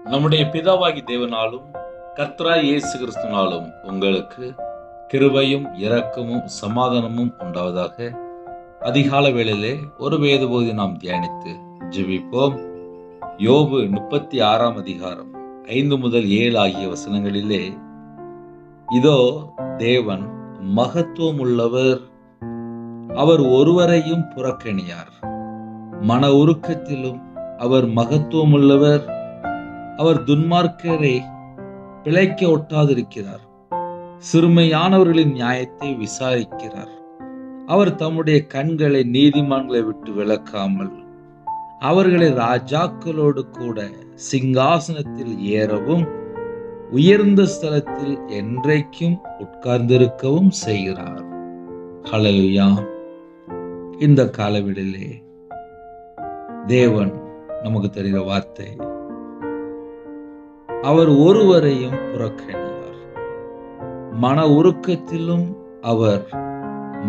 நம்முடைய பிதாவாகி தேவனாலும் கர்த்தராய் இயேசு கிறிஸ்துவினாலும் உங்களுக்கு கிருபையும் இரக்கமும் சமாதானமும் உண்டாவதாக. அதிகால வேளையிலே ஒரு வேத பகுதி நாம் தியானித்து ஜெபிப்போம். யோபு 36 அதிகாரம் 5 முதல் 7 ஆகிய வசனங்களிலே, இதோ தேவன் மகத்துவம் உள்ளவர், அவர் ஒருவரையும் புறக்கணியார். மன உருக்கத்திலும் அவர் மகத்துவம் உள்ளவர், அவர் துன்மார்க்கரை பிழைக்க ஒட்டாதிருக்கிறார். சிறுமையானவர்களின் நியாயத்தை விசாரிக்கிறார். அவர் தம்முடைய கண்களை நீதிமான்களை விட்டு விலக்காமல் அவர்களை ராஜாக்களோடு கூட சிங்காசனத்தில் ஏறவும் உயர்ந்த ஸ்தலத்தில் என்றைக்கும் உட்கார்ந்திருக்கவும் செய்கிறார். ஹல்லேலூயா. இந்த காலவெளியிலே தேவன் நமக்கு தருகிற வார்த்தை, அவர் ஒருவரையும் புறக்கணியார். மன உருக்கத்திலும் அவர்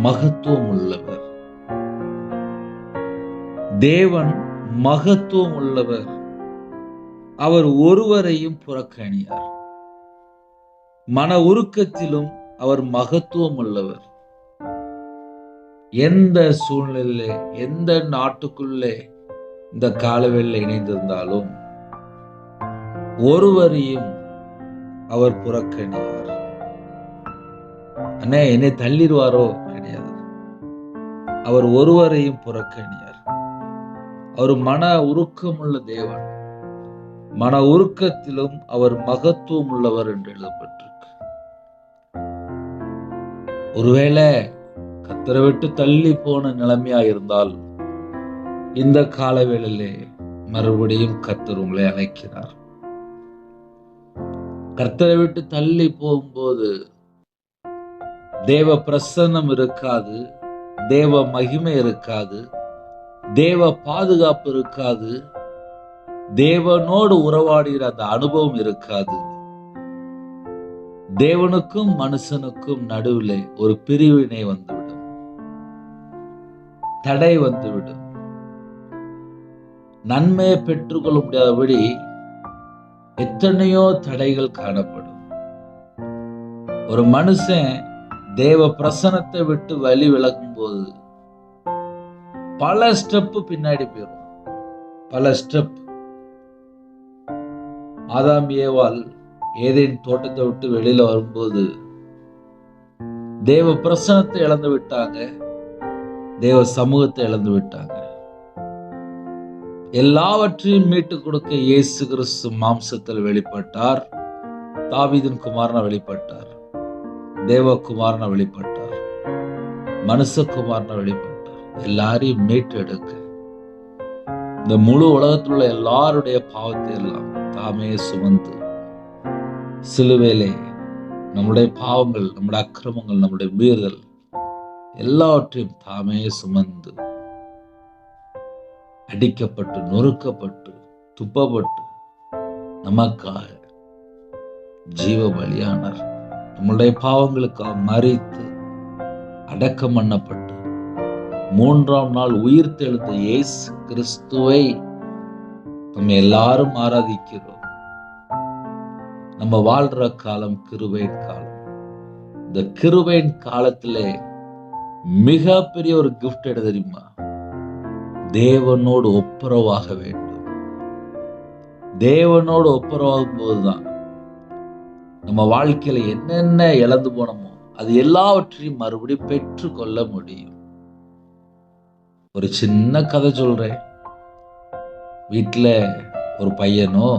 மகத்துவம் உள்ளவர். தேவன் மகத்துவம் உள்ளவர், அவர் ஒருவரையும் புறக்கணியார். மன உருக்கத்திலும் அவர் மகத்துவம் உள்ளவர். எந்த சூழ்நிலையிலே, எந்த நாட்டுக்குள்ளே இந்த காலவெளியில் இணைந்திருந்தாலும் ஒருவரையும் அவர் புறக்கணியார். அண்ணே என்னை தள்ளிடுவாரோ? கிடையாது. அவர் ஒருவரையும் புறக்கணியார். அவர் மன உருக்கமுள்ள தேவன். மன உருக்கத்திலும் அவர் மகத்துவம் உள்ளவர் என்று எழுதப்பட்டிருக்கு. ஒருவேளை கர்த்தரை விட்டு தள்ளி போன நிலைமையா இருந்தால் இந்த காலவேளையிலே மறுபடியும் கர்த்தர் உங்களை அழைக்கிறார். கர்த்தரை விட்டு தள்ளி போகும்போது தேவ பிரசன்னம் இருக்காது, தேவ மகிமை இருக்காது, தேவ பாதுகாப்பு இருக்காது, தேவனோடு உறவாடுகிற அந்த அனுபவம் இருக்காது. தேவனுக்கும் மனுஷனுக்கும் நடுவில் ஒரு பிரிவினை வந்துவிடும், தடை வந்துவிடும். நன்மையை பெற்றுக்கொள்ள முடியாதபடி எத்தனையோ தடைகள் காணப்படும். ஒரு மனுஷன் தேவ பிரசனத்தை விட்டு வழி விலகும் போது பல ஸ்டெப் பின்னாடி போயிடும். பல ஸ்டெப். ஆதாம் ஏவாள் ஏதேன் தோட்டத்தை விட்டு வெளியில வரும்போது தேவ பிரசனத்தை இழந்து விட்டாங்க, தேவ சமூகத்தை இழந்து விட்டாங்க. எல்லாவற்றையும் மீட்டு கொடுக்க இயேசு கிறிஸ்து மாம்சத்தில் வெளிப்பட்டார். தாவீதின் குமாரனா வெளிப்பட்டார், தேவகுமாரனா வெளிப்பட்டார், மனுஷகுமாரனா வெளிப்பட்டார். எல்லாரையும் மீட்டு எடுக்க இந்த முழு உலகத்தில் உள்ள எல்லாருடைய பாவத்தை எல்லாம் தாமே சுமந்து சிலுவையிலே நம்முடைய பாவங்கள், நம்முடைய அக்கிரமங்கள், நம்முடைய மீறுதல் எல்லாவற்றையும் தாமே சுமந்து அடிக்கப்பட்டு நொறுக்கப்பட்டு துப்பப்பட்டு நமக்காக ஜீவ பலியானார். நம்முடைய பாவங்களுக்காக மரித்து அடக்கம் பண்ணப்பட்டு 3ஆம் நாள் உயிர் தெழுந்த இயேசு கிறிஸ்துவை நம்ம எல்லாரும் ஆராதிக்கிறோம். நம்ம வாழ்ற காலம் கிருபையின் காலம். இந்த கிருபையின் காலத்திலே மிகப்பெரிய ஒரு கிஃப்ட் எடு தெரியுமா? தேவனோடு ஒப்புரவாக வேண்டும். தேவனோடு ஒப்புரவாகும் போதுதான் நம்ம வாழ்க்கையில என்னென்ன இழந்து போனோமோ அது எல்லாவற்றையும் மறுபடியும் பெற்று கொள்ள முடியும். ஒரு சின்ன கதை சொல்றேன். வீட்டுல ஒரு பையனோ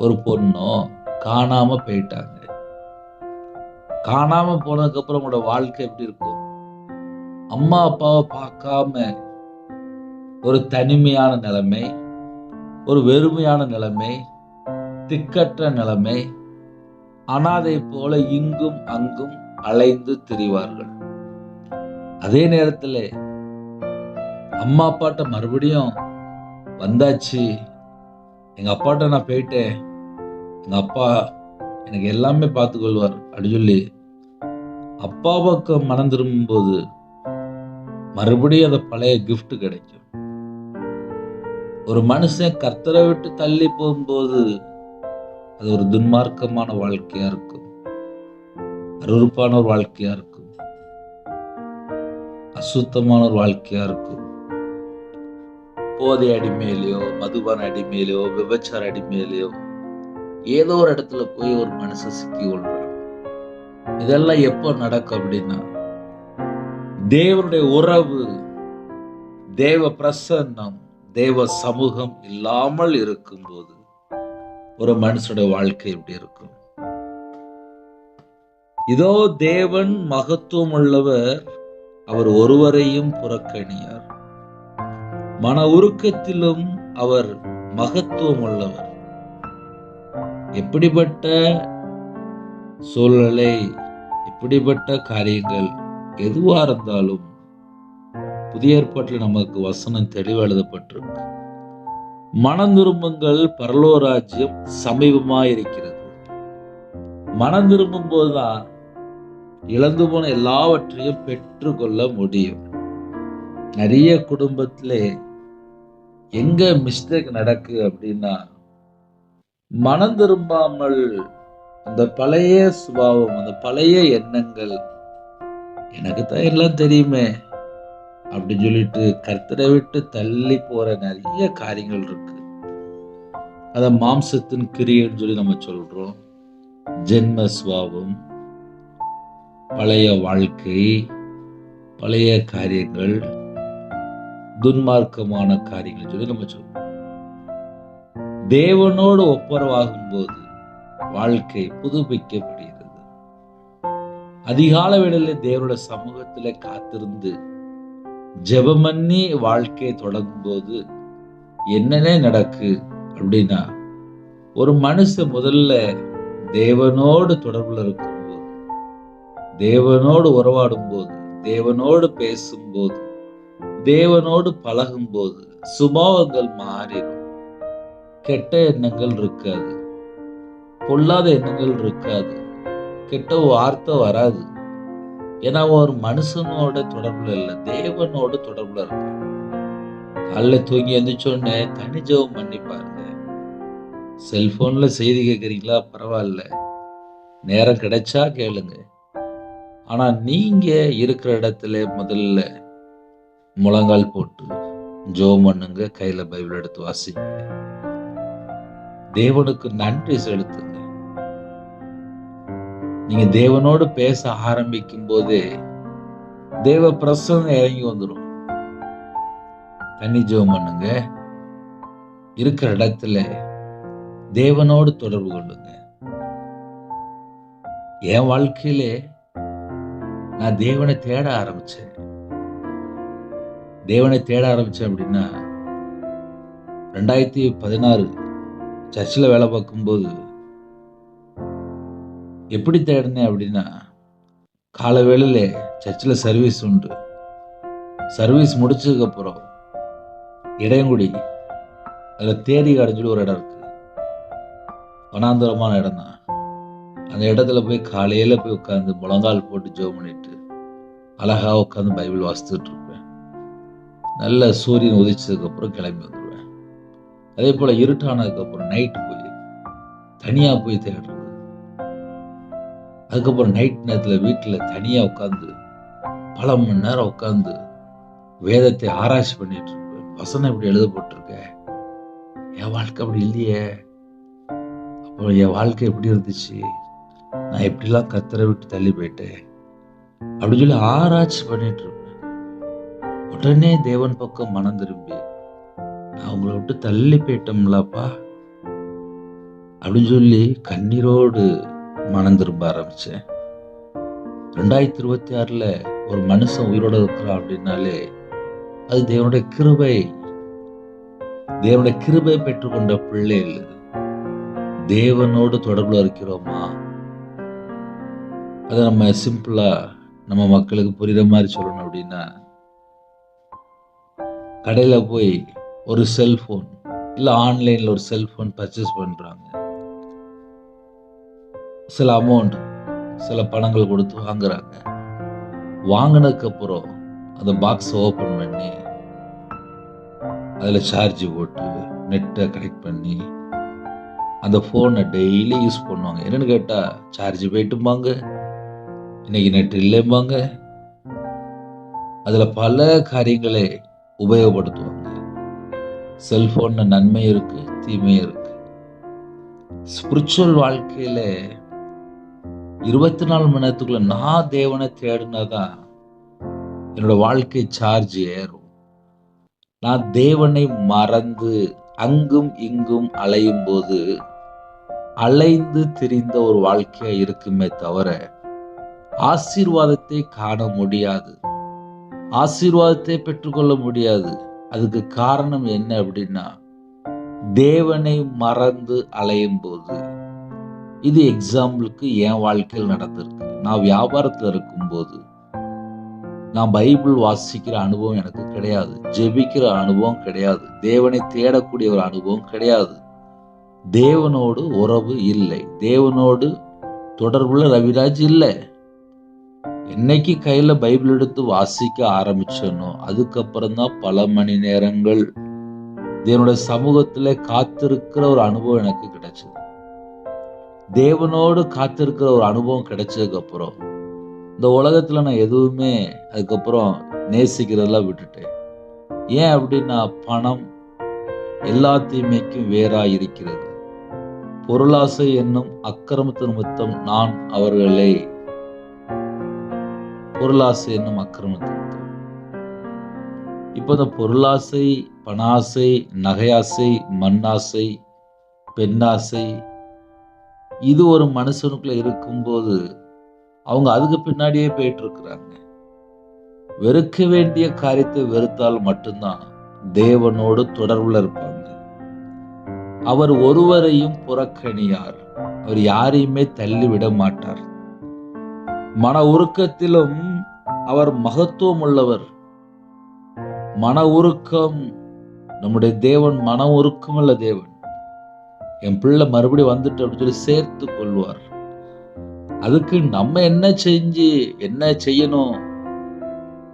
ஒரு பொண்ணோ காணாம போயிட்டாங்க. காணாம போனதுக்கு அப்புறம் உங்களோட வாழ்க்கை எப்படி இருக்கும்? அம்மா அப்பாவை பார்க்காம ஒரு தனிமையான நிலைமை, ஒரு வெறுமையான நிலைமை, திக்கற்ற நிலைமை, அனாதை போல இங்கும் அங்கும் அலைந்து திரிவார்கள். அதே நேரத்தில் அம்மா அப்பாட்ட மறுபடியும் வந்தாச்சு, எங்க அப்பாட்ட நான் போயிட்டேன், எங்க அப்பா எனக்கு எல்லாமே பார்த்துக்கொள்வார் அப்படின்னு சொல்லி அப்பா பக்கம் மனம் திரும்பும் போது மறுபடியும் அந்த பழைய கிஃப்ட் கிடைக்கும். ஒரு மனுஷன் கர்த்தரை விட்டு தள்ளி போகும்போது அது ஒரு துன்மார்க்கமான வாழ்க்கையா இருக்கும், அருவருப்பான ஒரு வாழ்க்கையா இருக்கும், அசுத்தமான ஒரு வாழ்க்கையா இருக்கும். போதை அடிமையிலையோ, மதுபான அடிமையிலையோ, விபச்சார அடிமையிலையோ ஏதோ ஒரு இடத்துல போய் ஒரு மனுஷன் சிக்கி கொள்றான். இதெல்லாம் எப்போ நடக்கும் அப்படின்னா, தேவனுடைய உறவு, தேவ பிரசன்னம், தேவ சமூகம் இல்லாமல் இருக்கும்போது ஒரு மனுஷனுடைய வாழ்க்கை எப்படி இருக்கும்? இதோ தேவன் மகத்துவம் உள்ளவர், அவர் ஒருவரையும் புறக்கணியார். மன உருக்கத்திலும் அவர் மகத்துவம் உள்ளவர். எப்படிப்பட்ட சூழ்நிலை, எப்படிப்பட்ட காரியங்கள் எதுவா இருந்தாலும் புதிய ஏற்பாட்டில் நமக்கு வசனம் தெளிவாக எழுதப்பட்டிருக்கு. மனம் திரும்புங்கள், பரலோக ராஜ்யம் சமீபமாய் இருக்கிறது. மனம் திரும்பும் போதுதான் இழந்து போன எல்லாவற்றையும் பெற்றுக்கொள்ள முடியும். நிறைய குடும்பத்திலே எங்க மிஸ்டேக் நடக்கு அப்படின்னா, மனம் திரும்பாமல் அந்த பழைய சுபாவம், அந்த பழைய எண்ணங்கள், எனக்கு தான் எல்லாம் தெரியுமே அப்படின்னு சொல்லிட்டு கர்த்தரை விட்டு தள்ளி போற நிறைய காரியங்கள் இருக்கு. அத மாம்சத்தின் கிரியைன்னு சொல்லி நம்ம சொல்றோம். ஜென்ம சுபாவம், பழைய வாழ்க்கை, பழைய காரியங்கள், துன்மார்க்கமான காரியங்கள் சொல்லி நம்ம சொல்றோம். தேவனோடு ஒப்புரவாகும் போது வாழ்க்கை புதுப்பிக்கப்படுகிறது. அதிகால வேளையில தேவனுடைய சமூகத்திலே காத்திருந்து ஜெபம் பண்ணி வாழ்க்கையை தொடங்கும் போது என்னென்ன நடக்கு அப்படின்னா, ஒரு மனுஷன் முதல்ல தேவனோடு தொடர்புல இருக்கும்போது, தேவனோடு உறவாடும் போது, தேவனோடு பேசும்போது, தேவனோடு பழகும் போது சுபாவங்கள் மாறிடும். கெட்ட எண்ணங்கள் இருக்காது, பொல்லாத எண்ணங்கள் இருக்காது, கெட்ட வார்த்தை வராது. ஏன்னா ஒரு மனுஷனோட தொடர்புல இல்லை, தேவனோடு தொடர்புல இருக்கான். காலைல தூங்கி எந்திரிச்சோடனே தனி ஜெபம் பண்ணி பாருங்க. செல்போன்ல செய்தி கேட்குறீங்களா, பரவாயில்ல, நேரம் கிடைச்சா கேளுங்க. ஆனா நீங்க இருக்கிற இடத்துல முதல்ல முழங்கால் போட்டு ஜெபம் பண்ணுங்க, கையில பைபிள் எடுத்து வாசிங்க, தேவனுக்கு நன்றி செலுத்துங்க. நீங்க தேவனோடு பேச ஆரம்பிக்கும் போதே தேவ பிரசன்னம் இறங்கி வந்துடும். தனி ஜெபம் பண்ணுங்க, இருக்கிற இடத்துல தேவனோடு தொடர்பு கொள்ளுங்க. என் வாழ்க்கையிலே நான் தேவனை தேட ஆரம்பிச்சேன். தேவனை தேட ஆரம்பிச்சேன் அப்படின்னா, 2016 சர்ச்சில் வேலை பார்க்கும்போது எப்படி தேடினேன் அப்படின்னா, காலை வேளையில சர்ச்சில் சர்வீஸ் உண்டு. சர்வீஸ் முடிச்சதுக்கு அப்புறம் இடையங்குடி, அதில் தேடி கடைஞ்சிட்டு ஒரு இடம் இருக்கு, வனாந்தரமான இடம் தான். அந்த இடத்துல போய் காலையில போய் உட்காந்து முழங்கால் போட்டு ஜெபம் பண்ணிட்டு அழகா உட்காந்து பைபிள் வாசித்துட்டு இருப்பேன். நல்ல சூரியன் உதிச்சதுக்கு அப்புறம் கிளம்பி வந்துடுவேன். அதே போல இருட்டானதுக்கு அப்புறம் நைட்டு போய் தனியா போய் தேடுறது. அதுக்கப்புறம் நைட் நேரத்தில் வீட்டில் தனியா உட்காந்து பல மணி நேரம் உட்காந்து வேதத்தை ஆராய்ச்சி பண்ணிட்டு இருப்பேன். வசனம் இப்படி எழுதப்பட்டிருக்க, என் வாழ்க்கை அப்படி இல்லையே, அப்போ என் வாழ்க்கை எப்படி இருந்துச்சு, நான் எப்படிலாம் கர்த்தரை விட்டு தள்ளி போயிட்டேன் அப்படின்னு சொல்லி ஆராய்ச்சி பண்ணிட்டு இருப்பேன். உடனே தேவன் பக்கம் மனம் திரும்பி, நான் உங்களை விட்டு தள்ளி போயிட்டோம்லப்பா அப்படின்னு சொல்லி கண்ணீரோடு மனம் திரும்ப ஆரம்பிச்சேன். 2026 ஒரு மனுஷன் உயிரோட இருக்கிறான் அப்படின்னாலே அது தேவனுடைய கிருபை. தேவனுடைய கிருபை பெற்றுக்கொண்ட பிள்ளைகள். தேவனோடு தொடர்புல இருக்கிறோமா? அதை நம்ம சிம்பிளா நம்ம மக்களுக்கு புரியுற மாதிரி சொல்லணும் அப்படின்னா, கடையில போய் ஒரு செல்போன் இல்ல ஆன்லைன்ல ஒரு செல்போன் பர்ச்சேஸ் பண்றாங்க. சில அமௌண்ட், சில பணங்கள் கொடுத்து வாங்குறாங்க. வாங்கினதுக்கு அப்புறம் அந்த பாக்ஸ் ஓபன் பண்ணி அதுல சார்ஜ் போட்டு நெட்டை கனெக்ட் பண்ணி அந்த ஃபோனை டெய்லி யூஸ் பண்ணுவாங்க. என்னன்னு கேட்டால் சார்ஜ் போயிட்டும்பாங்க, இன்னைக்கு நெட் இல்லைம்பாங்க. அதில் பல காரியங்களை உபயோகப்படுத்துவாங்க. செல்ஃபோனில் நன்மை இருக்கு, தீமையும் இருக்கு. ஸ்பிரிச்சுவல் வாழ்க்கையில 24 மணி நேரத்துக்குள்ள நான் தேவனை தேடினாதான் என்னோட வாழ்க்கை சார்ஜ் ஏறும். நான் தேவனை மறந்து அங்கும் இங்கும் அலையும் போது அலைந்து திரிந்த ஒரு வாழ்க்கையா இருக்குமே தவிர ஆசீர்வாதத்தை காண முடியாது, ஆசீர்வாதத்தை பெற்றுக்கொள்ள முடியாது. அதுக்கு காரணம் என்ன அப்படின்னா, தேவனை மறந்து அலையும் போது. இது எக்ஸாம்பிளுக்கு என் வாழ்க்கையில் நடந்திருக்கு. நான் வியாபாரத்தில் இருக்கும்போது நான் பைபிள் வாசிக்கிற அனுபவம் எனக்கு கிடையாது, ஜெபிக்கிற அனுபவம் கிடையாது, தேவனை தேடக்கூடிய ஒரு அனுபவம் கிடையாது. தேவனோடு உறவு இல்லை, தேவனோடு தொடர்புள்ள ரவிராஜ் இல்லை. என்னைக்கு கையில பைபிள் எடுத்து வாசிக்க ஆரம்பிச்சனோ அதுக்கப்புறம் தான் பல மணி நேரங்கள் தேவனுடைய சமூகத்துல காத்திருக்கிற ஒரு அனுபவம் எனக்கு கிடைச்சது. தேவனோடு காத்திருக்கிற ஒரு அனுபவம் கிடைச்சதுக்கு அப்புறம் இந்த உலகத்துல நான் எதுவுமே அதுக்கப்புறம் நேசிக்கிறதெல்லாம் விட்டுட்டேன். ஏன் அப்படின்னா, பணம் எல்லா தீமைக்கும் வேறா இருக்கிறது. பொருளாசை என்னும் அக்கிரமத்து நிமித்தம் நான் அவர்களை பொருளாசை என்னும் அக்கிரமத்து நிமித்தம். இப்போ இந்த பொருளாசை, பணாசை, நகையாசை, மண்ணாசை, பெண்ணாசை, இது ஒரு மனுஷனுக்குள்ள இருக்கும்போது அவங்க அதுக்கு பின்னாடியே போயிட்டு இருக்கிறாங்க. வெறுக்க வேண்டிய காரியத்தை வெறுத்தால் மட்டும்தான் தேவனோடு தொடர்புல இருப்பாங்க. அவர் ஒருவரையும் புறக்கணியார், அவர் யாரையுமே தள்ளிவிட மாட்டார். மன உருக்கத்திலும் அவர் மகத்துவம் உள்ளவர். மன உருக்கம், நம்முடைய தேவன் மன உருக்கம் உள்ள தேவன். என் பிள்ளை மறுபடியும் வந்துட்டு அப்படின்னு சொல்லி சேர்த்து கொள்வார். அதுக்கு நம்ம என்ன செய்யணும்,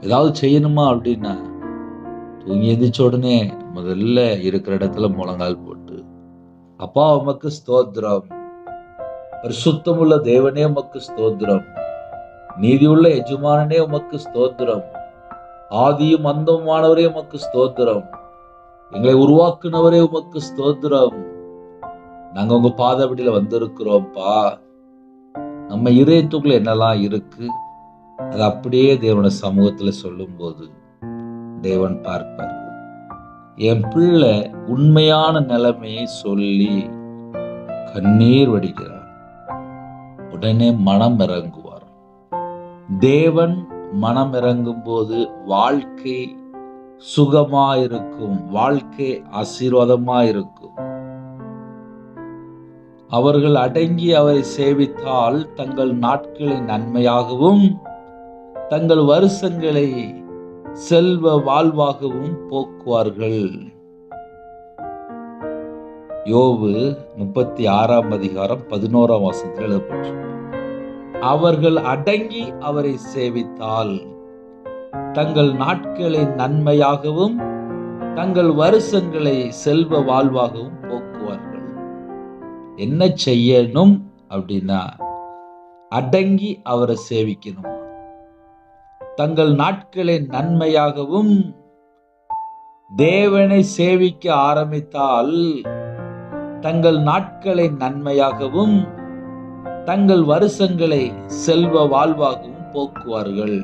ஏதாவது செய்யணுமா அப்படின்னா, தூங்கி எந்திரிச்ச உடனே முதல்ல இருக்கிற இடத்துல முழங்கால் போட்டு, அப்பா உமக்கு ஸ்தோத்திரம், பரிசுத்தமுள்ள தேவனே உமக்கு ஸ்தோத்திரம், நீதியுள்ள எஜமானனே உமக்கு ஸ்தோத்திரம், ஆதியும் அந்தமானவரே உமக்கு ஸ்தோத்திரம், எங்களை உருவாக்குனவரே உமக்கு ஸ்தோத்திரம், நாங்க உங்க பாதபடியில வந்திருக்கிறோம்ப்பா. நம்ம இதயத்துக்குள்ள என்னெல்லாம் இருக்கு அது அப்படியே தேவனுடைய சமூகத்துல சொல்லும் போது தேவன் பார்ப்பார். என் பிள்ளை உண்மையான நிலைமையை சொல்லி கண்ணீர் வடிக்கிறார், உடனே மனம் இறங்குவார். தேவன் மனம் இறங்கும் போது வாழ்க்கை சுகமா இருக்கும், வாழ்க்கை ஆசீர்வாதமா இருக்கும். அவர்கள் அடங்கி அவரை சேவித்தால் தங்கள் நாட்களை நன்மையாகவும் தங்கள் வருஷங்களை செல்வ வாழ்வாகவும் போக்குவார்கள். யோபு 36:11 எழுதப்பட்டு, அவர்கள் அடங்கி அவரை சேவித்தால் தங்கள் நாட்களை நன்மையாகவும் தங்கள் வருஷங்களை செல்வ வாழ்வாகவும் போக்குவார்கள். என்ன செய்யணும் அப்படின்னா, அடங்கி அவரை சேவிக்கணும். தங்கள் நாட்களை நன்மையாகவும், தேவனை சேவிக்க ஆரம்பித்தால் தங்கள் நாட்களை நன்மையாகவும் தங்கள் வருஷங்களை செல்வ வாழ்வாகவும் போக்குவார்கள்.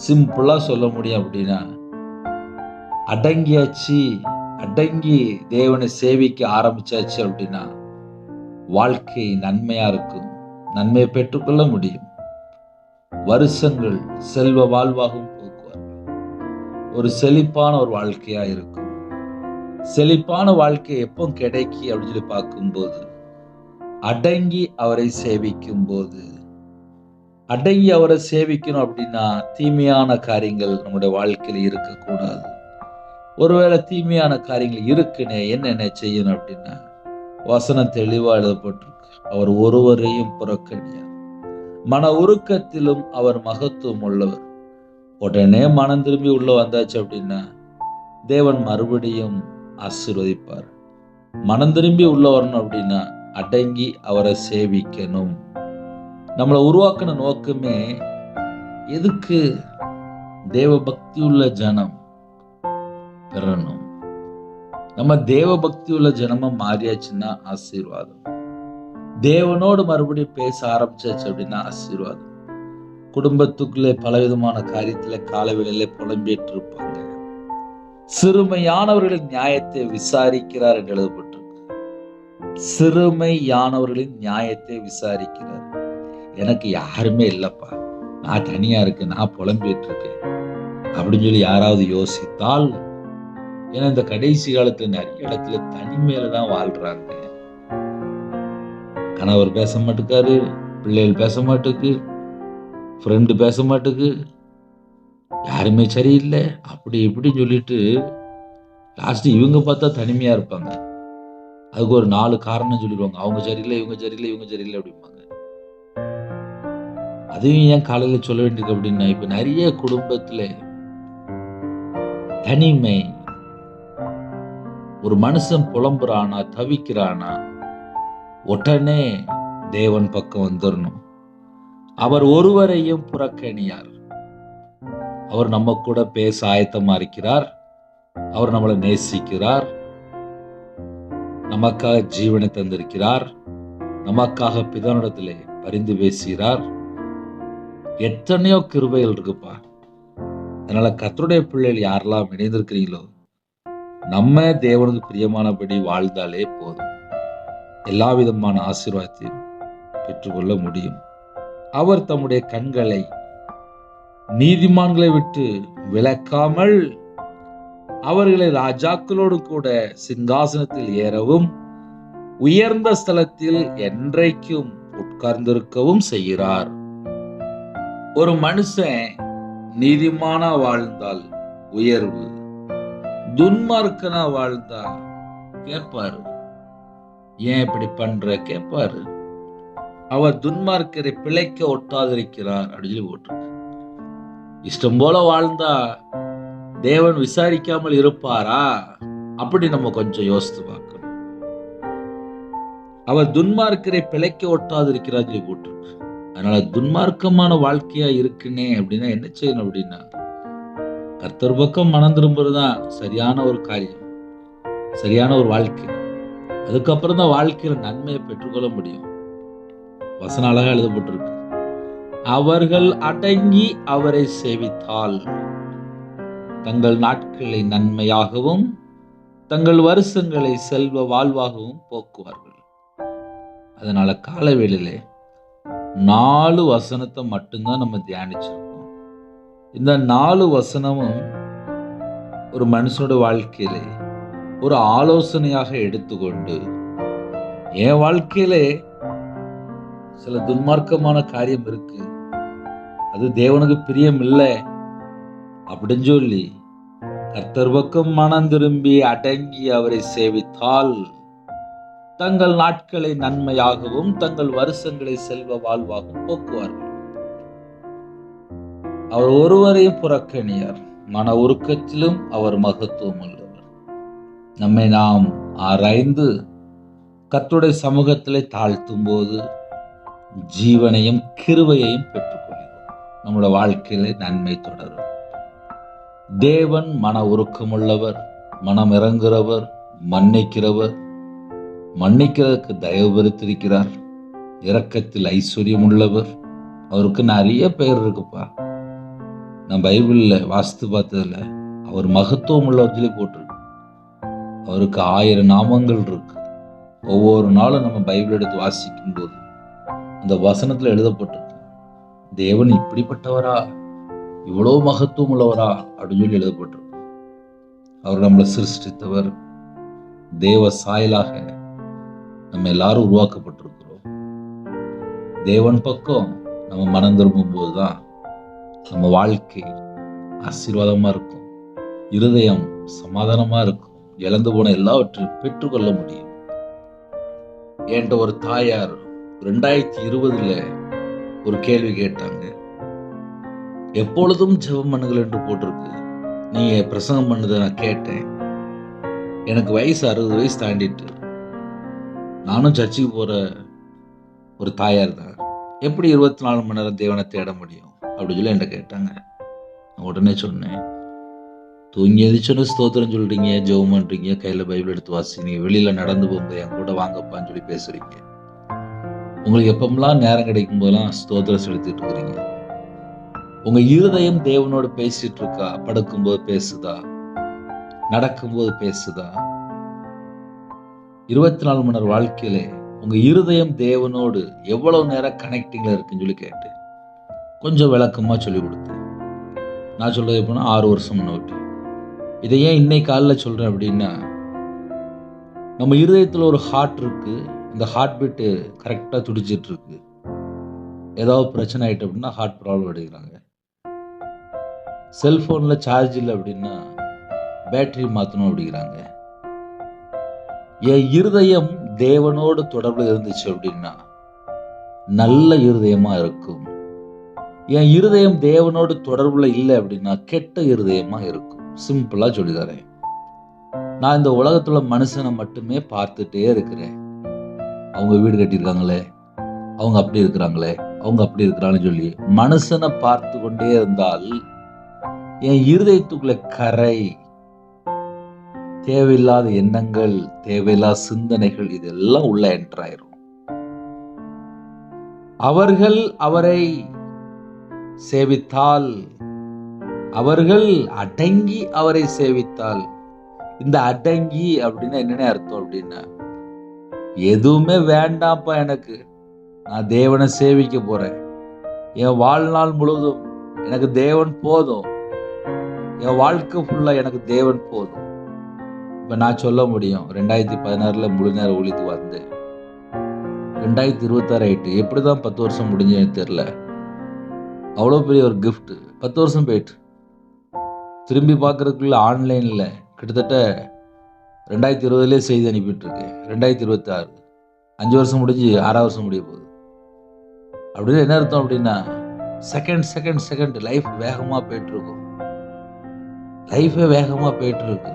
சிம்பிளா சொல்ல முடியும் அப்படின்னா, அடங்கி தேவனை சேவிக்க ஆரம்பிச்சாச்சு அப்படின்னா வாழ்க்கை நன்மையா இருக்கும், நன்மையை பெற்றுக்கொள்ள முடியும், வருஷங்கள் செல்வ வாழ்வாகவும் போக்குவார்கள். ஒரு செழிப்பான ஒரு வாழ்க்கையா இருக்கும். செழிப்பான வாழ்க்கை எப்போ கிடைக்கி அப்படின்னு சொல்லி பார்க்கும்போது, அடங்கி அவரை சேவிக்கும் போது. அடங்கி அவரை சேவிக்கணும் அப்படின்னா தீமையான காரியங்கள் நம்முடைய வாழ்க்கையில இருக்கக்கூடாது. ஒருவேளை தீமையான காரியங்கள் இருக்குன்னு என்னென்ன செய்யணும் அப்படின்னா, வசனம் தெளிவா எழுதப்பட்டிருக்கு, அவர் ஒருவரையும் புறக்கணியார், மன உருக்கத்திலும் அவர் மகத்துவம் உள்ளவர். உடனே மனம் திரும்பி உள்ள வந்தாச்சு அப்படின்னா தேவன் மறுபடியும் ஆசீர்வதிப்பார். மனம் திரும்பி உள்ள வரணும் அப்படின்னா அடங்கி அவரை சேவிக்கணும். நம்மளை உருவாக்கின நோக்கமே எதுக்கு? தேவ பக்தி உள்ள ஜனம் பெறணும். நம்ம தேவ பக்தி உள்ள ஜனமா மாறியாச்சுன்னா ஆசீர்வாதம். தேவனோடு மறுபடியும் பேச ஆரம்பிச்சாச்சு அப்படின்னா ஆசீர்வாதம். குடும்பத்துக்குள்ளே பலவிதமான காரியத்துல காலவேளையில புலம்பிட்டு இருப்பாங்க. சிறுமையானவர்களின் நியாயத்தை விசாரிக்கிறார் என்று எழுதப்பட்டிருக்கு. சிறுமையானவர்களின் நியாயத்தை விசாரிக்கிறார். எனக்கு யாருமே இல்லப்பா, நான் தனியா இருக்கேன், நான் புலம்பிட்டு இருக்கேன் அப்படின்னு சொல்லி யாராவது யோசித்தால், ஏன்னா இந்த கடைசி காலத்துல நிறைய இடத்துல தனிமையில தான் வாழ்றாங்க. கணவர் பேச மாட்டேக்காரு, பிள்ளைகள் பேச மாட்டேக்கு, ஃப்ரெண்டு பேச மாட்டேக்கு, யாருமே சரியில்லை அப்படி இப்படின்னு சொல்லிட்டு லாஸ்ட் இவங்க பார்த்தா தனிமையா இருப்பாங்க. அதுக்கு ஒரு 4 காரணம் சொல்லிடுவாங்க. அவங்க சரியில்லை, இவங்க சரியில்லை, இவங்க சரியில்லை அப்படிம்பாங்க. அதையும் ஏன் காலையில சொல்ல வேண்டியது அப்படின்னா, இப்ப நிறைய குடும்பத்துல தனிமை. ஒரு மனுஷன் புலம்புறானா, தவிக்கிறானா, உடனே தேவன் பக்கம் வந்துடணும். அவர் ஒருவரையும் புறக்கணியார். அவர் நம்ம கூட பேச ஆயத்தமா இருக்கிறார். அவர் நம்மளை நேசிக்கிறார். நமக்காக ஜீவனை தந்திருக்கிறார். நமக்காக பிதானிடத்திலே பரிந்து பேசுகிறார். எத்தனையோ கிருபைகள் இருக்குப்பா. அதனால கர்த்தருடைய பிள்ளைகள் யாரெல்லாம் இணைந்திருக்கிறீங்களோ, நம்ம தேவனுக்கு பிரியமானபடி வாழ்ந்தாலே போதும். எல்லா விதமான ஆசீர்வாதத்தையும் பெற்றுக்கொள்ள முடியும். அவர் தம்முடைய கண்களை நீதிமான்களை விட்டு விலக்காமல் அவர்களை ராஜாக்களோடு கூட சிங்காசனத்தில் ஏறவும் உயர்ந்த ஸ்தலத்தில் என்றைக்கும் உட்கார்ந்திருக்கவும் செய்கிறார். ஒரு மனுஷன் நீதிமானா வாழ்ந்தால் உயர்வு, துன்மார்க்கனா வாழ்ந்தா கேட்பாரு, ஏன் இப்படி பண்ற கேட்பாரு. அவர் துன்மார்க்கரை பிழைக்க ஒட்டாதிருக்கிறார் அப்படின்னு சொல்லி போட்டிருக்கு. இஷ்டம் போல வாழ்ந்தா தேவன் விசாரிக்காமல் இருப்பாரா? அப்படி நம்ம கொஞ்சம் யோசித்து பார்க்கணும். அவர் துன்மார்க்கரை பிழைக்க ஒட்டாதிருக்கிறார் சொல்லி போட்டிருக்கு. அதனால துன்மார்க்கமான வாழ்க்கையா இருக்குன்னே அப்படின்னா என்ன செய்யணும் அப்படின்னா, கர்த்தர் பக்கம் மனம் திரும்புறதுதான் சரியான ஒரு காரியம், சரியான ஒரு வாழ்க்கை. அதுக்கப்புறம் தான் வாழ்க்கையில நன்மையை பெற்றுக்கொள்ள முடியும். வசனம் அழகா எழுதப்பட்டிருக்கு. அவர்கள் அடங்கி அவரை சேவித்தால் தங்கள் நாட்களை நன்மையாகவும் தங்கள் வருஷங்களை செல்வ வாழ்வாகவும் போக்குவார்கள். அதனால காலவேளையிலே 4 வசனத்தை மட்டும்தான் நம்ம தியானிச்சிருக்கோம். இந்த 4 வசனமும் ஒரு மனுஷனோட வாழ்க்கையிலே ஒரு ஆலோசனையாக எடுத்துக்கொண்டு, என் வாழ்க்கையிலே சில துன்மார்க்கமான காரியம் இருக்கு, அது தேவனுக்கு பிரியம் இல்லை அப்படின்னு சொல்லி கர்த்தர் பக்கம் மனம் திரும்பி அடங்கி அவரை சேவித்தால் தங்கள் நாட்களை நன்மையாகவும் தங்கள் வருஷங்களை செல்வ வாழ்வாகவும் போக்குவார்கள். அவர் ஒருவரையும் புறக்கணியார். மன உருக்கத்திலும் அவர் மகத்துவம் உள்ளவர். நம்மை நாம் ஆராய்ந்து கர்த்தருடைய சமூகத்திலே தாழ்த்தும் போது ஜீவனையும் கிருபையையும் பெற்றுக்கொள்கிறோம். நம்முடைய வாழ்க்கையில நன்மை தொடரும். தேவன் மன உருக்கமுள்ளவர், மனம் இறங்குறவர், மன்னிக்கிறவர், மன்னிக்கிறதுக்கு தயவு பெருத்திருக்கிறார், இரக்கத்தில் ஐஸ்வர்யம் உள்ளவர். அவருக்கு நிறைய பெயர் இருக்குப்பா. நான் பைபிள்ல வாசித்து பார்த்ததுல அவர் மகத்துவம் உள்ளவர்களே போட்டிருக்கு. அவருக்கு 1000 நாமங்கள் இருக்கு. ஒவ்வொரு நாளும் நம்ம பைபிள் எடுத்து வாசிக்கும் போது அந்த வசனத்துல எழுதப்பட்டிருக்கு, தேவன் இப்படிப்பட்டவரா, இவ்வளவு மகத்துவம் உள்ளவரா அப்படின்னு சொல்லி எழுதப்பட்டிருக்கு. அவர் நம்மளை சிருஷ்டித்தவர். தேவ சாயலாக நம்ம எல்லாரும் உருவாக்கப்பட்டிருக்கிறோம். தேவன் பக்கம் நம்ம மனம் திரும்பும் போதுதான் நம்ம வாழ்க்கை ஆசீர்வாதமா இருக்கும், இருதயம் சமாதானமா இருக்கும், இழந்து போன எல்லாவற்றையும் பெற்றுக்கொள்ள முடியும். என்கிட்ட ஒரு தாயார் 2020 ஒரு கேள்வி கேட்டாங்க. எப்பொழுதும் ஜெபம் பண்ணுங்கள் என்று போட்டிருக்கு, நீங்க பிரசங்கம் பண்ணதை நான் கேட்டேன். எனக்கு வயசு 60 வயசு தாண்டிட்டு, நானும் சர்ச்சுக்கு போற ஒரு தாயார் தான். எப்படி 24 மணி நேரம் தேவனை தேட முடியும் அப்படின்னு சொல்லி என்கிட்ட கேட்டாங்க. நான் உடனே சொன்னேன், தூங்கி எதிர்ச்சோன்னு ஸ்தோத்திரம் சொல்றீங்க, ஜெபம் பண்றீங்க, கையில பைபிள் எடுத்து வாசிக்கிறீங்க, வெளியில நடந்து போகும்போது என் கூட வாங்கப்பான்னு சொல்லி பேசுறீங்க. உங்களுக்கு எப்பமெல்லாம் நேரம் கிடைக்கும் போதெல்லாம் ஸ்தோத்திரம் செலுத்திட்டு இருக்கிறீங்க. உங்க இருதயம் தேவனோடு பேசிட்டு இருக்கா? படுக்கும்போது பேசுதா? நடக்கும்போது பேசுதா? 24 மணி நேரம் வாழ்க்கையிலே உங்க இருதயம் தேவனோடு எவ்வளவு நேரம் கனெக்டிங்ல இருக்குன்னு சொல்லி கேட்டு கொஞ்சம் விளக்கமா சொல்லி கொடுத்தேன். நான் சொல்றது எப்படின்னா 6 வருஷம் முன்னாடி. இதை ஏன் இன்னைக்கு காலையில் சொல்றேன் அப்படின்னா, நம்ம இருதயத்தில் ஒரு ஹார்ட் இருக்கு. இந்த ஹார்ட் பீட்டு கரெக்டாக துடிச்சிட்டு இருக்கு. ஏதாவது பிரச்சனை ஆயிட்டு அப்படின்னா ஹார்ட் ப்ராப்ளம் எடுக்கிறாங்க. செல்போன்ல சார்ஜ் இல்லை அப்படின்னா பேட்டரி மாற்றணும் அப்படிங்கிறாங்க. என் இருதயம் தேவனோடு தொடர்பில் இருந்துச்சு அப்படின்னா நல்ல இருதயமா இருக்கும். என் இருதயம் தேவனோடு தொடர்புல இல்லை அப்படின்னா கெட்ட இருதயமா இருக்கும். சிம்பிளா சொல்லித்தரேன். நான் இந்த உலகத்துல மனுஷனை மட்டுமே பார்த்துட்டே இருக்கிறேன். அவங்க வீடு கட்டியிருக்காங்களே, அவங்க அப்படி இருக்கிறாங்களே, அவங்க அப்படி இருக்கிறாங்கன்னு சொல்லி மனுஷனை பார்த்து கொண்டே இருந்தால் என் இருதயத்துக்குள்ள கரை, தேவையில்லாத எண்ணங்கள், தேவையில்லாத சிந்தனைகள் இதெல்லாம் உள்ள என்டர் ஆயிரும். அவர்கள் அவரை சேவித்தால், அவர்கள் அடங்கி அவரை சேவித்தால். இந்த அடங்கி அப்படின்னா என்னென்ன அர்த்தம் அப்படின்னா, எதுவுமே வேண்டாம்ப்பா எனக்கு, நான் தேவனை சேவிக்க போறேன், என் வாழ்நாள் முழுவதும் எனக்கு தேவன் போதும், என் வாழ்க்கை ஃபுல்லா எனக்கு தேவன் போதும். இப்ப நான் சொல்ல முடியும், 2016 முழு நேர ஊழியத்துக்கு வந்தேன், 2026 ஆயிட்டு. எப்படிதான் 10 வருஷம் முடிஞ்சேன்னு தெரியல. அவ்வளோ பெரிய ஒரு கிஃப்ட். 10 வருஷம் போயிட்டு திரும்பி பார்க்கறதுக்குள்ள ஆன்லைன்ல கிட்டத்தட்ட 2020 செய்தி அனுப்பிட்டு இருக்கேன். 2026 5 வருஷம் முடிஞ்சு 6 வருஷம் முடிய போகுது. அப்படின்னு என்ன அர்த்தம் அப்படின்னா, செகண்ட் லைஃப் வேகமா போயிட்டு இருக்கும். லைஃபே வேகமா போயிட்டு இருக்கு.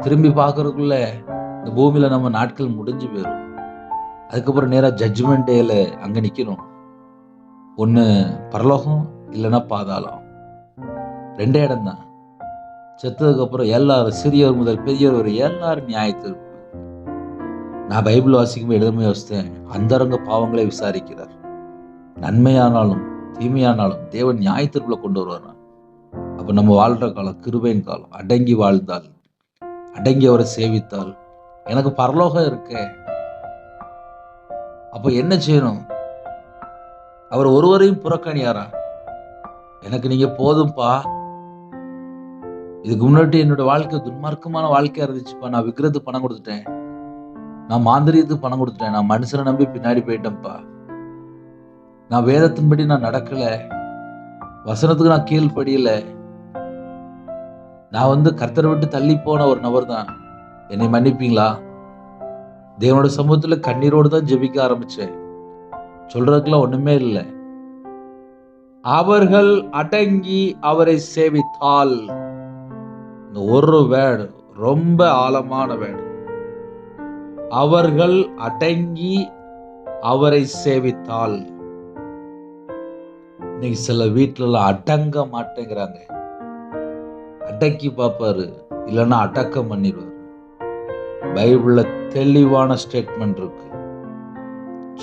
திரும்பி பார்க்கறதுக்குள்ள இந்த பூமியில நம்ம நாட்கள் முடிஞ்சு போயிடும். அதுக்கப்புறம் நேரா ஜட்ஜ்மெண்ட் டேல அங்க நிக்கணும். ஒண்ணு பரலோகம், இல்லைன்னா பாதாளம். 2 இடம் தான். செத்ததுக்கு அப்புறம் எல்லாரும், சிறியவர் முதல் பெரியவர் வரை எல்லாரும் நியாயத்தீர்ப்பு. நான் பைபிள் வாசிக்கும்போது எழுதமே யோசித்தேன், அந்தரங்க பாவங்களை விசாரிக்கிறார். நன்மையானாலும் தீமையானாலும் தேவன் நியாயத்தீர்ப்புல கொண்டு வருவார். அப்ப நம்ம வாழ்ற காலம் கிருபையின் காலம். அடங்கி வாழ்ந்தால், அடங்கி அவரை சேவித்தால் எனக்கு பரலோகம் இருக்கே. அப்ப என்ன செய்யணும்? அவர் ஒருவரையும் புறக்கணியாரா? எனக்கு நீங்க போதும்பா, இதுக்கு முன்னாடி என்னோட வாழ்க்கை துன்மார்க்கமான வாழ்க்கையா இருந்துச்சுப்பா, நான் விக்கிரத்துக்கு பணம் கொடுத்துட்டேன், நான் மாந்திரியத்துக்கு பணம் கொடுத்துட்டேன், நான் மனுஷனை நம்பி பின்னாடி போயிட்டேன்ப்பா, நான் வேதத்தின்படி நான் நடக்கல, வசனத்துக்கு நான் கீழ்படியல, நான் கர்த்தரை விட்டு தள்ளி போன ஒரு நபர் தான், என்னை மன்னிப்பீங்களா? தேவனோட சமூகத்துல கண்ணீரோடு தான் ஜெபிக்க ஆரம்பிச்சேன். சொல்றதுக்கெல்லாம் ஒண்ணுமே இல்லை. அவர்கள் அடங்கி அவரை சேவித்தால், இந்த ஒரு வேர்டு ரொம்ப ஆழமான வேர்டு. அவர்கள் அடங்கி அவரை சேவித்தால். இன்னைக்கு சில வீட்டுல அடங்க மாட்டேங்கிறாங்க. அடக்கி பார்ப்பாரு, இல்லைன்னா அடக்கம் பண்ணிடுவார். பைபிள்ல தெளிவான ஸ்டேட்மெண்ட் இருக்கு.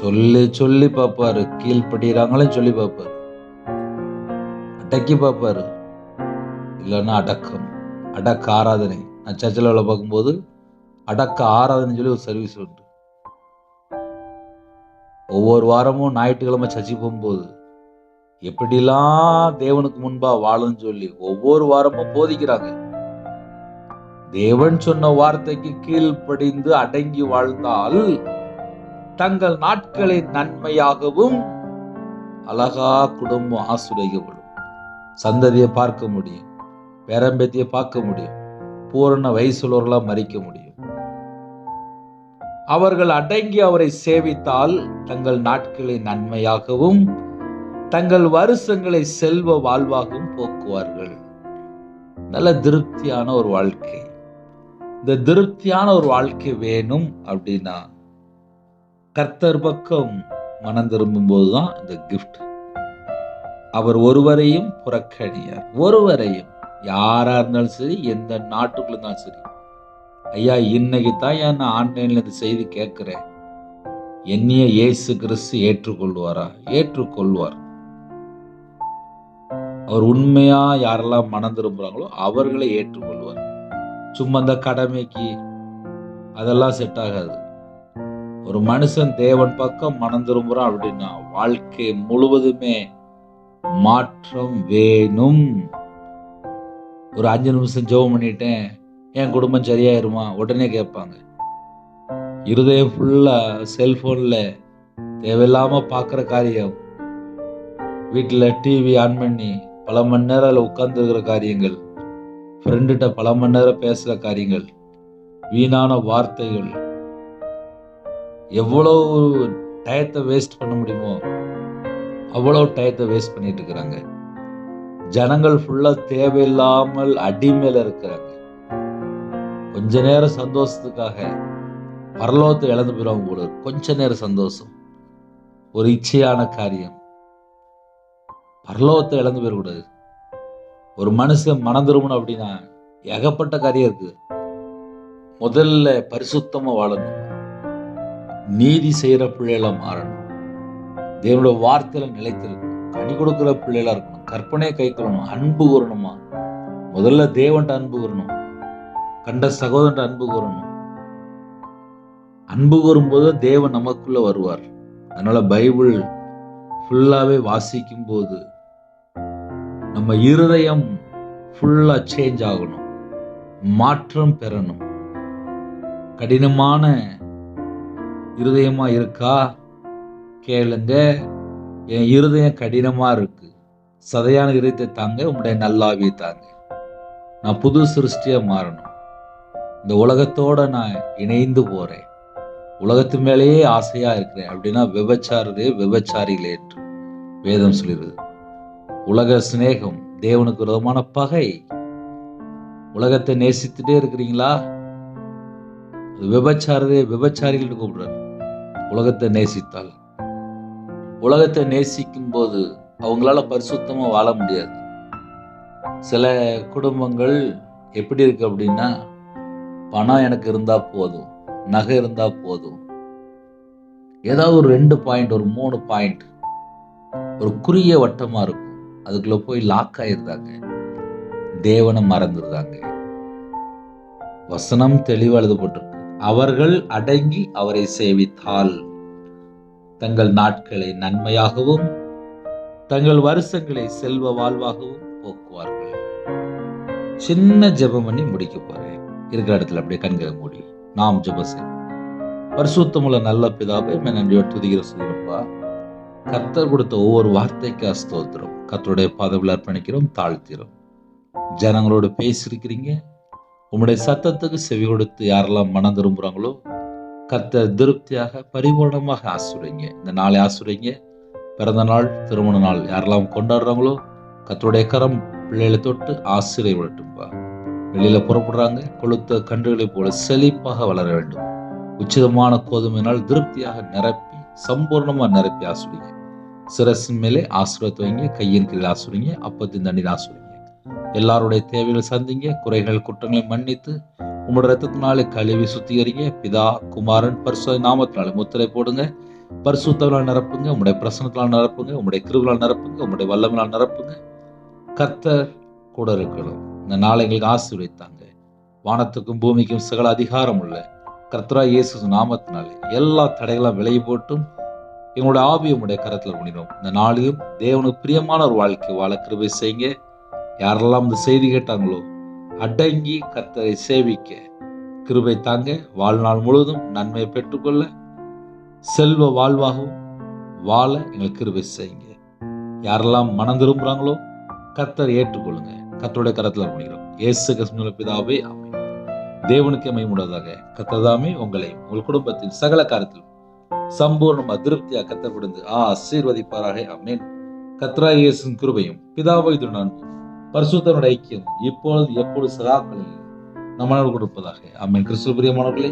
சொல்லி சொல்லி பார்ப்பாரு, கீழ்படுறாங்களே சொல்லி பார்ப்பாரு, அடக்கி பார்ப்பாரு, இல்லைன்னா அடக்கம், அடக்க ஆராதனை. நான் சர்ச்சில் வேலை பார்க்கும்போது அடக்க ஆராதனை சொல்லி ஒரு சர்வீஸ் உண்டு. ஒவ்வொரு வாரமும் ஞாயிற்றுக்கிழமை சர்ச்சை போகும்போது எப்படிலாம் தேவனுக்கு முன்பா வாழன்னு சொல்லி ஒவ்வொரு வாரமும் போதிக்கிறாங்க. தேவன் சொன்ன வார்த்தைக்கு கீழ்ப்படிந்து அடங்கி வாழ்ந்தால் தங்கள் நாட்களை நன்மையாகவும் அழகா குடும்பம் ஆசீர்வதிக்கப்படும். சந்ததியை பார்க்க முடியும், பேரம்பேத்தியை பார்க்க முடியும், பூரண வயசுள்ளவர்களா மறிக்க முடியும். அவர்கள் அடங்கி அவரை சேவித்தால் தங்கள் நாட்களை நன்மையாகவும் தங்கள் வருஷங்களை செல்வ வாழ்வாகவும் போக்குவார்கள். நல்ல திருப்தியான ஒரு வாழ்க்கை. இந்த திருப்தியான ஒரு வாழ்க்கை வேணும் அப்படின்னா கர்த்தர் பக்கம் மனம் திரும்பும் போதுதான் இந்த கிஃப்ட். அவர் ஒருவரையும் புறக்கணியார். ஒருவரையும், யாரா இருந்தாலும் சரி, எந்த நாட்டுக்குள்ள இருந்தாலும் சரி. ஐயா, இன்னைக்கு தான் நான் ஆன்லைன்ல இந்த செய்தி கேட்கிறேன். என்னைய இயேசு கிறிஸ்து ஏற்றுக்கொள்வாரா? ஏற்றுக்கொள்வார். அவர் உண்மையா யாரெல்லாம் மனம் திரும்புறாங்களோ அவர்களை ஏற்றுக்கொள்வார். சும்மா இந்த கடமைக்கு அதெல்லாம் செட் ஆகாது. ஒரு மனுஷன் தேவன் பக்கம் மனம் திரும்புறான் அப்படின்னா வாழ்க்கை முழுவதுமே மாற்றம் வேணும். ஒரு 5 நிமிஷம் ஜெபம் பண்ணிட்டேன், என் குடும்பம் சரியாயிருமா? உடனே கேட்பாங்க. இருதயம் ஃபுல்லா செல்போன்ல தேவையில்லாம பார்க்குற காரியம், வீட்டில் டிவி ஆன் பண்ணி பல மணி நேரம் உட்கார்ந்து இருக்கிற காரியங்கள், ஃப்ரெண்டுகிட்ட பல மணி நேரம் பேசுகிற காரியங்கள், வீணான வார்த்தைகள், எவ்வளோ டயத்தை வேஸ்ட் பண்ண முடியுமோ அவ்வளோ டயத்தை வேஸ்ட் பண்ணிட்டு இருக்கிறாங்க. ஜனங்கள் ஃபுல்லா தேவையில்லாமல் அடிமையில இருக்கிறாங்க. கொஞ்ச நேரம் சந்தோஷத்துக்காக பரலோகத்தை இழந்து போயிடுவாங்க போல. கொஞ்ச நேரம் சந்தோஷம், ஒரு இச்சையான காரியம், பரலோகத்தை இழந்து போயிடக்கூடாது. ஒரு மனுஷன் மனம் திரும்பணும் அப்படின்னா ஏகப்பட்ட காரியம் இருக்கு. முதல்ல பரிசுத்தமா வாழணும், நீதி செய்யற பிள்ளைகளா மாறணும், தேவனோட வார்த்தையில நிலைத்திருக்கணும், கனி கொடுக்கிற பிள்ளைகளா இருக்கணும், கற்பனையை கைக்கொள்ளணும், அன்பு கூறணுமா. முதல்ல தேவன்ட்ட அன்பு கூறணும், கண்ட சகோதரன் அன்பு கூறணும். அன்பு கூறும்போது தேவன் நமக்குள்ள வருவார். அதனால பைபிள் ஃபுல்லாவே வாசிக்கும் போது நம்ம இருதயம் ஃபுல்லா சேஞ்ச் ஆகணும், மாற்றம் பெறணும். கடினமான இருதயமா இருக்கா? கேளுங்க. என் இருதயம் கடினமா இருக்கு, சதையான இருதயத்தை தாங்க, உங்களுடைய நல்லாவியை தாங்க. நான் புது சிருஷ்டியா மாறணும், இந்த உலகத்தோட நான் இணைந்து போறேன், உலகத்து மேலேயே ஆசையா இருக்கிறேன் அப்படின்னா விபச்சாரரே விபச்சாரிகளே என்று வேதம் சொல்லிடுது. உலக சிநேகம் தேவனுக்கு விரோதமான பகை. உலகத்தை நேசித்துட்டே இருக்கிறீங்களா? விபச்சாரரே விபச்சாரிகள் கூப்பிடுறாரு. உலகத்தை நேசித்தால், உலகத்தை நேசிக்கும் போது அவங்களால பரிசுத்தமா வாழ முடியாது. சில குடும்பங்கள் எப்படி இருக்கு அப்படின்னா, பணம் எனக்கு இருந்தா போதும், நகை இருந்தா போதும், ஏதாவது ஒரு 2 பாயிண்ட், ஒரு 3 பாயிண்ட், ஒரு குறுகிய வட்டமா இருக்கும், அதுக்குள்ள போய் லாக் ஆயிருந்தாங்க, தேவனை மறந்துருந்தாங்க. வசனம் தெளிவா எழுதப்பட்டிருக்கு. அவர்கள் அடங்கி அவரை சேவித்தால் தங்கள் நாட்களை நன்மையாகவும் தங்கள் வருஷங்களை செல்வ வாழ்வாகவும் போக்குவார்கள். சின்ன ஜெபம் பண்ணி முடிக்க போறேன். இருக்கிற இடத்துல அப்படியே கண்களை மூடி நாம் ஜெபம் செய்வோம். பரிசுத்தமுள்ள நல்ல பிதாவே, நன்றியோடு துதிக்கிற சொல்லுப்பா. கர்த்தர் கொடுத்த ஒவ்வொரு வார்த்தைக்கு ஸ்தோத்திரம். கர்த்தருடைய பாதவில் அர்ப்பணிக்கிறோம், தாழ்த்திரோம். ஜனங்களோடு பேசியிருக்கிறீங்க, உம்முடைய சத்தத்துக்கு செவி கொடுத்து யாரெல்லாம் மனம் திரும்புறாங்களோ கர்த்தர் திருப்தியாக பரிபூர்ணமாக ஆசீர்வதிங்க. இந்த நாளை ஆசீர்வதிங்க. பிறந்த நாள், திருமண நாள் யாரெல்லாம் கொண்டாடுறாங்களோ கர்த்தருடைய கரம் பிள்ளைகளை தொட்டு ஆசீர்வதிட்டும்பா. வெளியில புறப்படுறாங்க, கொளுத்த கன்றுகளை போல செழிப்பாக வளர வேண்டும். உச்சிதமான கோதுமையினால் திருப்தியாக நிரப்பி சம்பூர்ணமா நிரப்பி ஆசீர்வதிங்க. சிரசின் மேலே ஆசீர்வாதத்தை வைங்க, கையின் கீழ் ஆசீர்வதிங்க, அப்பத்தின் தண்ணீர் ஆசீர்வதிங்க. எல்லாருடைய தேவைகளை சந்திங்க, குறைகள் குற்றங்களை மன்னித்து உங்களுடைய ரத்தத்தினாலே கழுவி சுத்திகரிங்க. பிதா, குமாரன், பரிசுத்த நாமத்தினாலே முத்திரை போடுங்க. பரிசுத்தவனால் நிரப்புங்க, உங்களுடைய பிரசனத்தினால் நிரப்புங்க, உங்களுடைய கிருபையால் நிரப்புங்க, உங்களுடைய வல்லமையால் நிரப்புங்க. கர்த்தர் கூட இருக்கணும். இந்த நாளை எங்களுக்கு ஆசீர்வதித்தாங்க. வானத்துக்கும் பூமிக்கும் சகல அதிகாரம் உள்ள கர்த்தராகிய இயேசு நாமத்தினாலே எல்லா தடைகளும் விலகி போட்டும் எங்களுடைய ஆவியை உங்களுடைய கரத்தில் பண்ணிடும். இந்த நாளிலும் தேவனுக்கு பிரியமான ஒரு வாழ்க்கை வாழ கிருபை செய்யுங்க. யாரெல்லாம் இந்த செய்தி கேட்டாங்களோ அடங்கி கர்த்தரை சேவிக்க கிருபை தாங்க. வாழ்நாள் முழுவதும் நன்மையை பெற்றுக்கொள்ள செல்வ வாழ்வாகவும் வாழ எங்களுக்கு கிருபை செய்யுங்க. யாரெல்லாம் மனம் திரும்புறாங்களோ கர்த்தரை ஏற்றுக்கொள்ளுங்க. கர்த்தருடைய கரத்தில் பண்ணிக்கிறோம். இயேசு கிறிஸ்துவின் பிதாவே, ஆமென். தேவனுக்கு மகிமையுண்டாவதாக. கர்த்தர் உங்களையும் உங்கள் குடும்பத்தின் சகல காரியத்திலும் சம்பூர்ணமா திருப்தியா கர்த்தர் கொடுத்து ஆசீர்வதிப்பாராக. ஆமென். கர்த்தராகிய இயேசுவின் கிருபையும் பிதாவாகிய அன்பும் பரிசுத்தனுடைய ஐக்கியம் இப்பொழுது எப்பொழுது சதாக்களில் நம்மளோடு கொடுப்பதாக. ஆமென். கிறிஸ்துவின் பிரியமானவர்களே,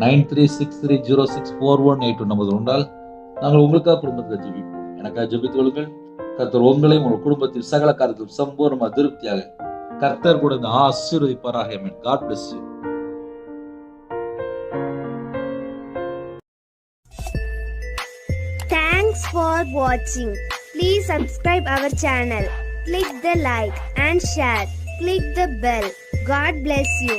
9363064182 நமது உண்டால் நாங்கள் உங்களுக்காக குடும்பத்தில் ஜெபிப்போம். எனக்காக ஜெபித்துக் கொள்ளுங்கள். கர்த்தர் உங்களையும் உங்கள் குடும்பத்தில் சகல காரியத்திலும் சம்பூர்ணமாக திருப்தியாக கர்த்தர் கூட இந்த ஆசீர்வதிப்பாராக. ஆமென். God bless you. Thanks for watching. Please subscribe our channel. Click the like and share. Click the bell. God bless you.